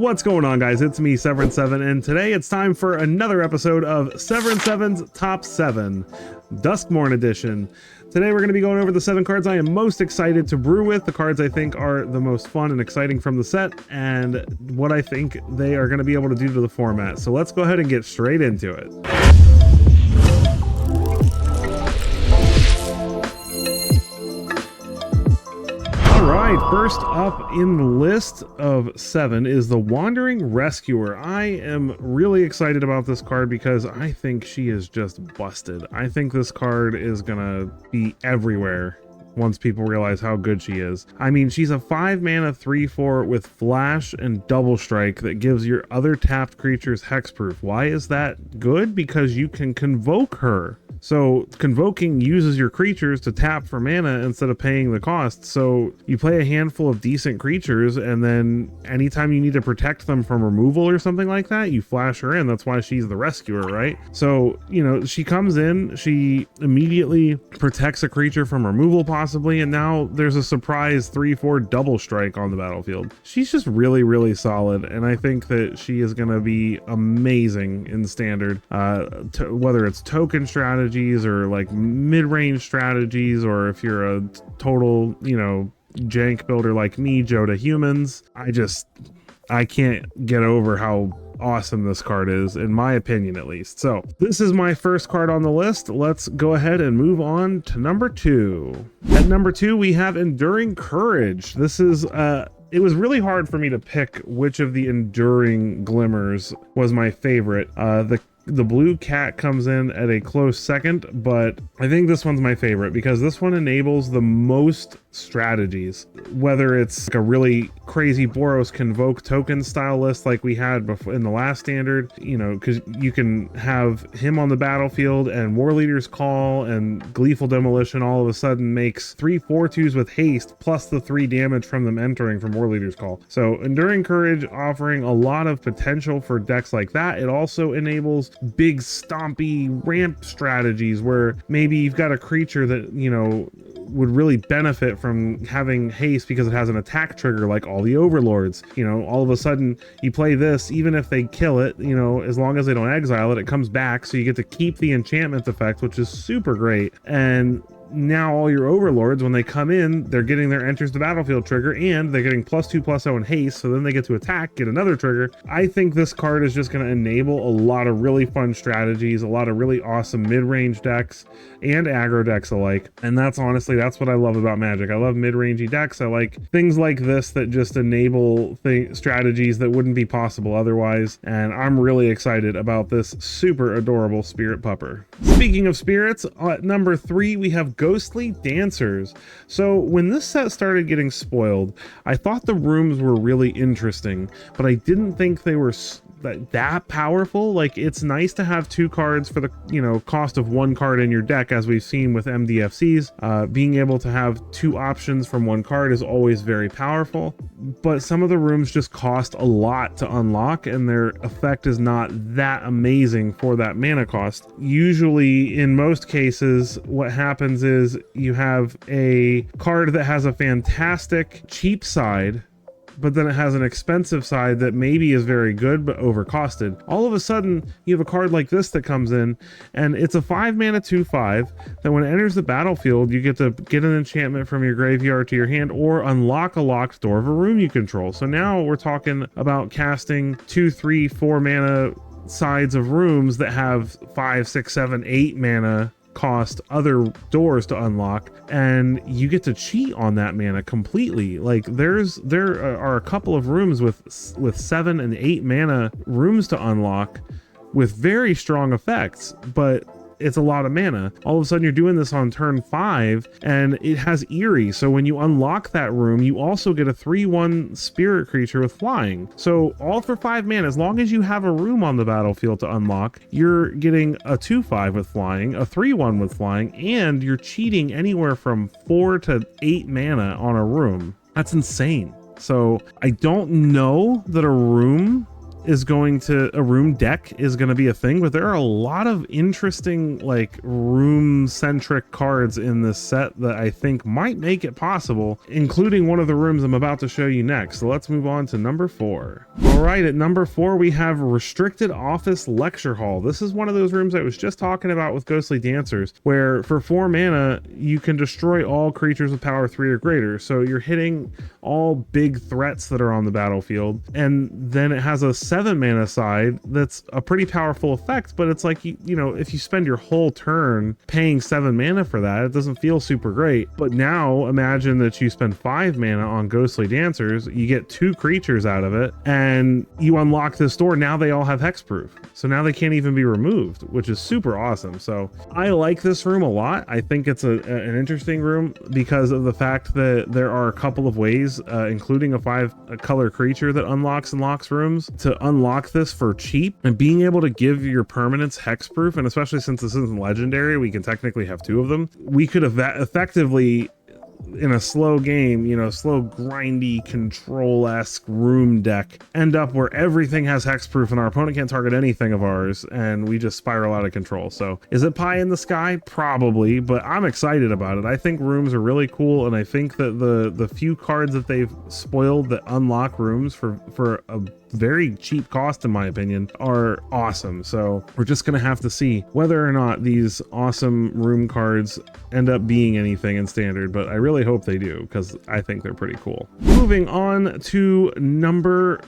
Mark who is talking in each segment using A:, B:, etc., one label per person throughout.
A: What's going on, guys? It's me, Severin7, and today it's time for another episode of Severin7's Top 7, Duskmourn edition. Today we're going to be going over the 7 cards I am most excited to brew with, the cards I think are the most fun and exciting from the set, and what I think they are going to be able to do to the format. So let's go ahead and get straight into it. Alright, first up in the list of 7 is the Wandering Rescuer. I am really excited about this card because I think she is just busted. I think this card is gonna be everywhere once people realize how good she is. I mean, she's a 5 mana 3/4 with flash and double strike that gives your other tapped creatures hexproof. Why is that good? Because you can convoke her. So convoking uses your creatures to tap for mana instead of paying the cost. So you play a handful of decent creatures, and then anytime you need to protect them from removal or something like that, you flash her in. That's why she's the rescuer, right? So, you know, she comes in, she immediately protects a creature from removal possibly, and now there's a surprise 3/4 double strike on the battlefield. She's just really, really solid, and I think that she is going to be amazing in standard, whether it's token strategy or like mid-range strategies, or if you're a total, you know, jank builder like me, Joe to humans. I can't get over how awesome this card is, in my opinion at least. So this is my first card on the list. Let's go ahead and move on to number 2. At number 2 we have Enduring Courage. This is it was really hard for me to pick which of the Enduring Glimmers was my favorite. The blue cat comes in at a close second, but I think this one's my favorite because this one enables the most strategies, whether it's like a really crazy Boros Convoke token style list like we had before in the last standard, you know, because you can have him on the battlefield and War Leader's Call and Gleeful Demolition all of a sudden makes 3 4/2s with haste plus the 3 damage from them entering from War Leader's Call. So Enduring Courage offering a lot of potential for decks like that. It also enables big stompy ramp strategies where maybe you've got a creature that, you know, would really benefit from having haste because it has an attack trigger like all the overlords. You know, all of a sudden you play this, even if they kill it, you know, as long as they don't exile it, it comes back, so you get to keep the enchantment effect, which is super great. And now all your overlords, when they come in, they're getting their enters the battlefield trigger, and they're getting +2/+0 in haste, so then they get to attack, get another trigger. I think this card is just going to enable a lot of really fun strategies, a lot of really awesome mid-range decks and aggro decks alike, and that's what I love about Magic. I love mid-rangey decks. I like things like this that just enable strategies that wouldn't be possible otherwise, and I'm really excited about this super adorable spirit pupper. Speaking of spirits, at number 3 we have Ghostly Dancers. So when this set started getting spoiled, I thought the rooms were really interesting, but I didn't think they were that powerful. Like, it's nice to have 2 cards for the, you know, cost of 1 card in your deck, as we've seen with MDFCs. Being able to have 2 options from 1 card is always very powerful, but some of the rooms just cost a lot to unlock, and their effect is not that amazing for that mana cost. Usually, in most cases, what happens is you have a card that has a fantastic cheap side, but then it has an expensive side that maybe is very good but overcosted. All of a sudden you have a card like this that comes in, and it's a 5 mana 2/5 that when it enters the battlefield you get to get an enchantment from your graveyard to your hand or unlock a locked door of a room you control. So now we're talking about casting 2, 3, 4 mana sides of rooms that have 5, 6, 7, 8 mana cost other doors to unlock, and you get to cheat on that mana completely. Like, there are a couple of rooms with 7 and 8 mana rooms to unlock with very strong effects, but it's a lot of mana. All of a sudden you're doing this on turn 5, and it has Eerie, so when you unlock that room you also get a 3/1 spirit creature with flying. So all for 5 mana. As long as you have a room on the battlefield to unlock, you're getting a 2/5 with flying, a 3/1 with flying, and you're cheating anywhere from 4 to 8 mana on a room. That's insane. So I don't know that a room is going to, a room deck is going to be a thing, but there are a lot of interesting like room centric cards in this set that I think might make it possible, including one of the rooms I'm about to show you next. So let's move on to number 4. All right, at number 4 we have Restricted Office Lecture Hall. This is one of those rooms I was just talking about with Ghostly Dancers, where for 4 mana you can destroy all creatures with power 3 or greater. So you're hitting all big threats that are on the battlefield, and then it has a 7 mana side that's a pretty powerful effect, but it's like, you know, if you spend your whole turn paying 7 mana for that, it doesn't feel super great. But now imagine that you spend 5 mana on Ghostly Dancers, you get 2 creatures out of it, and you unlock this door. Now they all have hexproof, so now they can't even be removed, which is super awesome. So I like this room a lot. I think it's an interesting room because of the fact that there are a couple of ways, including a 5-color creature that unlocks and locks rooms, to unlock this for cheap, and being able to give your permanents hexproof. And especially since this isn't legendary, we can technically have 2 of them. We could have effectively, in a slow game, you know, slow grindy control-esque room deck, end up where everything has hexproof and our opponent can't target anything of ours, and we just spiral out of control. So is it pie in the sky? Probably, but I'm excited about it. I think rooms are really cool, and I think that the few cards that they've spoiled that unlock rooms for a very cheap cost, in my opinion, are awesome. So we're just gonna have to see whether or not these awesome room cards end up being anything in standard, but I really hope they do, because I think they're pretty cool. Moving on to number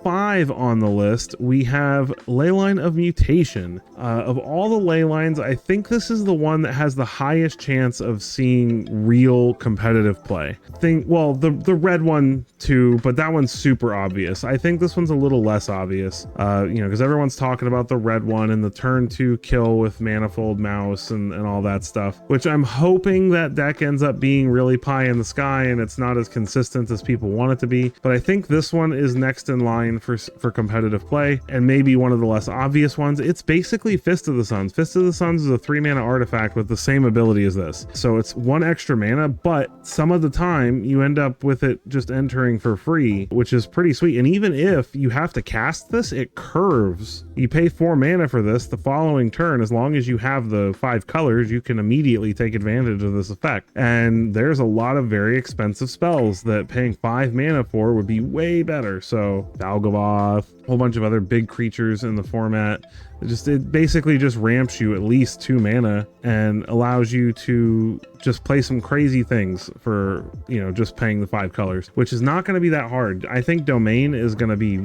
A: 5 on the list, we have Leyline of Mutation. Of all the ley lines, I think this is the one that has the highest chance of seeing real competitive play. Well, the red one too, but that one's super obvious. I think this one's a little less obvious, you know, because everyone's talking about the red one and the turn 2 kill with Manifold Mouse and all that stuff, which I'm hoping that deck ends up being really pie in the sky and it's not as consistent as people want it to be. But I think this one is next in line for competitive play, and maybe one of the less obvious ones. It's basically Fist of the Suns. Fist of the Suns is a 3-mana artifact with the same ability as this, so it's 1 extra mana, but some of the time you end up with it just entering for free, which is pretty sweet. And even if you have to cast this, it curves. You pay 4 mana for this the following turn. As long as you have the 5 colors, you can immediately take advantage of this effect. And there's a lot of very expensive spells that paying 5 mana for would be way better. So Valgavoth, a whole bunch of other big creatures in the format. It basically just ramps you at least 2 mana and allows you to just play some crazy things for, you know, just paying the 5 colors, which is not going to be that hard. I think Domain is going to be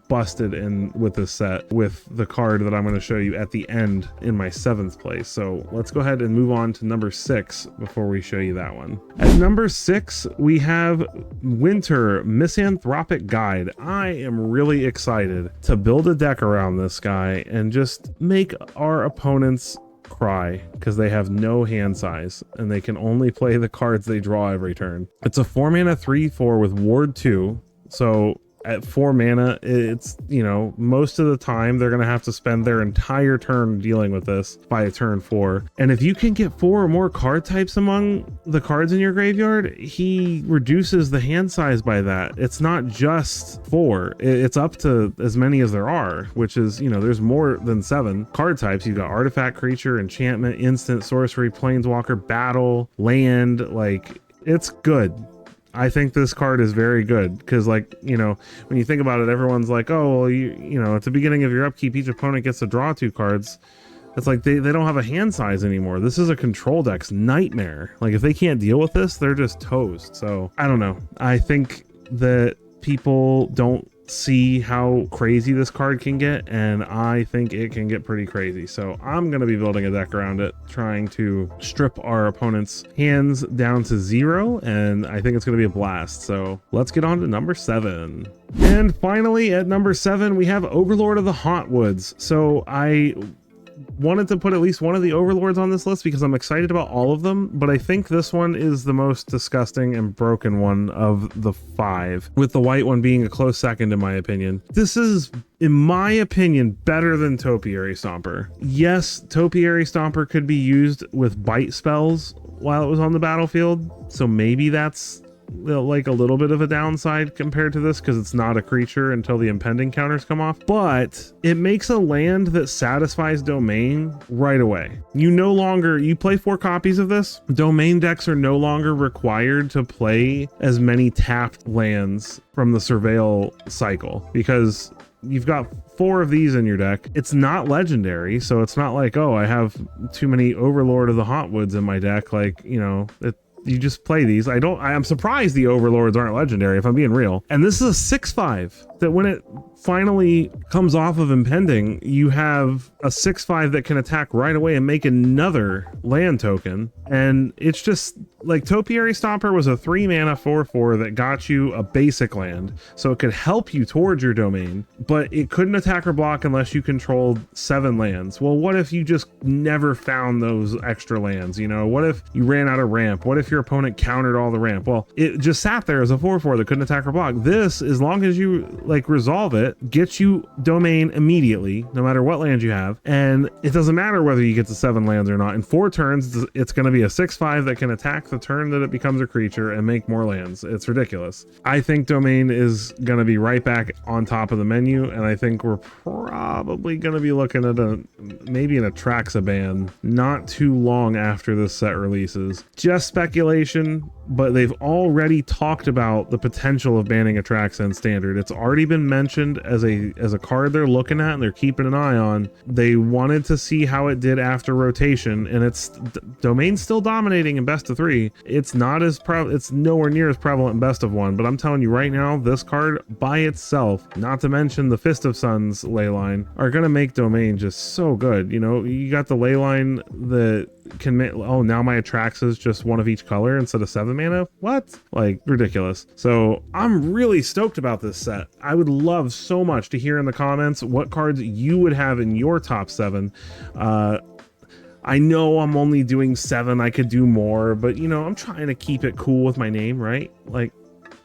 A: busted in with this set with the card that I'm going to show you at the end in my 7th place. So let's go ahead and move on to number 6 before we show you that one. At number 6, we have Winter Misanthropic Guide. I am really excited to build a deck around this guy and just make our opponents cry because they have no hand size and they can only play the cards they draw every turn. It's a 4-mana 3/4 with Ward 2. So at 4 mana, it's, you know, most of the time they're going to have to spend their entire turn dealing with this by turn 4. And if you can get 4 or more card types among the cards in your graveyard, he reduces the hand size by that. It's not just 4, it's up to as many as there are, which is, you know, there's more than 7 card types. You've got artifact, creature, enchantment, instant, sorcery, planeswalker, battle, land. Like, it's good. I think this card is very good because, like, you know, when you think about it, everyone's like, oh, well, you know, at the beginning of your upkeep, each opponent gets to draw 2 cards. It's like they don't have a hand size anymore. This is a control deck's nightmare. Like, if they can't deal with this, they're just toast. So I don't know. I think that people don't see how crazy this card can get, and I think it can get pretty crazy. So I'm going to be building a deck around it, trying to strip our opponent's hands down to 0, and I think it's going to be a blast. So let's get on to number 7. And finally, at number 7, we have Overlord of the Hauntwoods. So I wanted to put at least one of the overlords on this list because I'm excited about all of them, but I think this one is the most disgusting and broken one of the 5, with the white one being a close second in my opinion. This is, in my opinion, better than Topiary Stomper. Yes, Topiary Stomper could be used with bite spells while it was on the battlefield, so maybe that's like a little bit of a downside compared to this because it's not a creature until the impending counters come off, but it makes a land that satisfies domain right away. You play 4 copies of this. Domain decks are no longer required to play as many tapped lands from the surveil cycle because you've got 4 of these in your deck. It's not legendary, so it's not like, oh, I have too many Overlord of the Hauntwoods in my deck. Like, you know, you just play these. I'm surprised the Overlords aren't legendary, if I'm being real. And this is a 6/5 that when it finally comes off of impending, you have a 6/5 that can attack right away and make another land token. And it's just like Topiary Stomper was a 3 mana 4/4 that got you a basic land, so it could help you towards your domain, but it couldn't attack or block unless you controlled 7 lands. Well, what if you just never found those extra lands? You know, what if you ran out of ramp? What if your opponent countered all the ramp? Well, it just sat there as a 4/4 that couldn't attack or block. This, as long as you like resolve it, gets you domain immediately, no matter what land you have, and it doesn't matter whether you get to 7 lands or not. In 4 turns, it's going to be a 6/5 that can attack the turn that it becomes a creature and make more lands. It's ridiculous. I think domain is going to be right back on top of the menu, and I think we're probably going to be looking at maybe an Atraxa ban not too long after this set releases. Just speculation, but they've already talked about the potential of banning Atraxa in Standard. It's already been mentioned as a card they're looking at and they're keeping an eye on. They wanted to see how it did after rotation, and domain's still dominating in best of 3. It's not as it's nowhere near as prevalent in best of 1, but I'm telling you right now, this card by itself, not to mention the Fist of Suns leyline, are gonna make domain just so good. You know, you got the leyline that can make, oh, now my Atraxa is just 1 of each color instead of 7 mana. What? Like, ridiculous. So I'm really stoked about this set. I would love so much to hear in the comments what cards you would have in your top 7. I know I'm only doing 7, I could do more, but you know, I'm trying to keep it cool with my name, right? Like,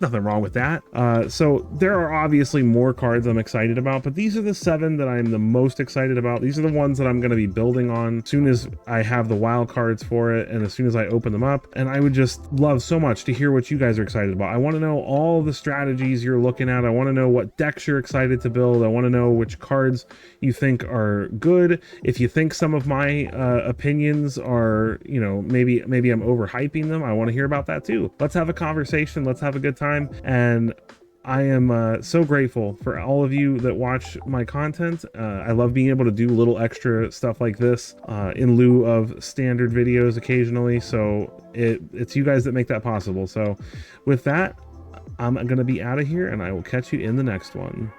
A: nothing wrong with that. So there are obviously more cards I'm excited about, but these are the 7 that I'm the most excited about. These are the ones that I'm going to be building on as soon as I have the wild cards for it and as soon as I open them up. And I would just love so much to hear what you guys are excited about. I want to know all the strategies you're looking at. I want to know what decks you're excited to build. I want to know which cards you think are good. If you think some of my opinions are, you know, maybe I'm overhyping them, I want to hear about that too. Let's have a conversation. Let's have a good time. And I am so grateful for all of you that watch my content. I love being able to do little extra stuff like this in lieu of standard videos occasionally. So it's you guys that make that possible. So with that, I'm going to be out of here and I will catch you in the next one.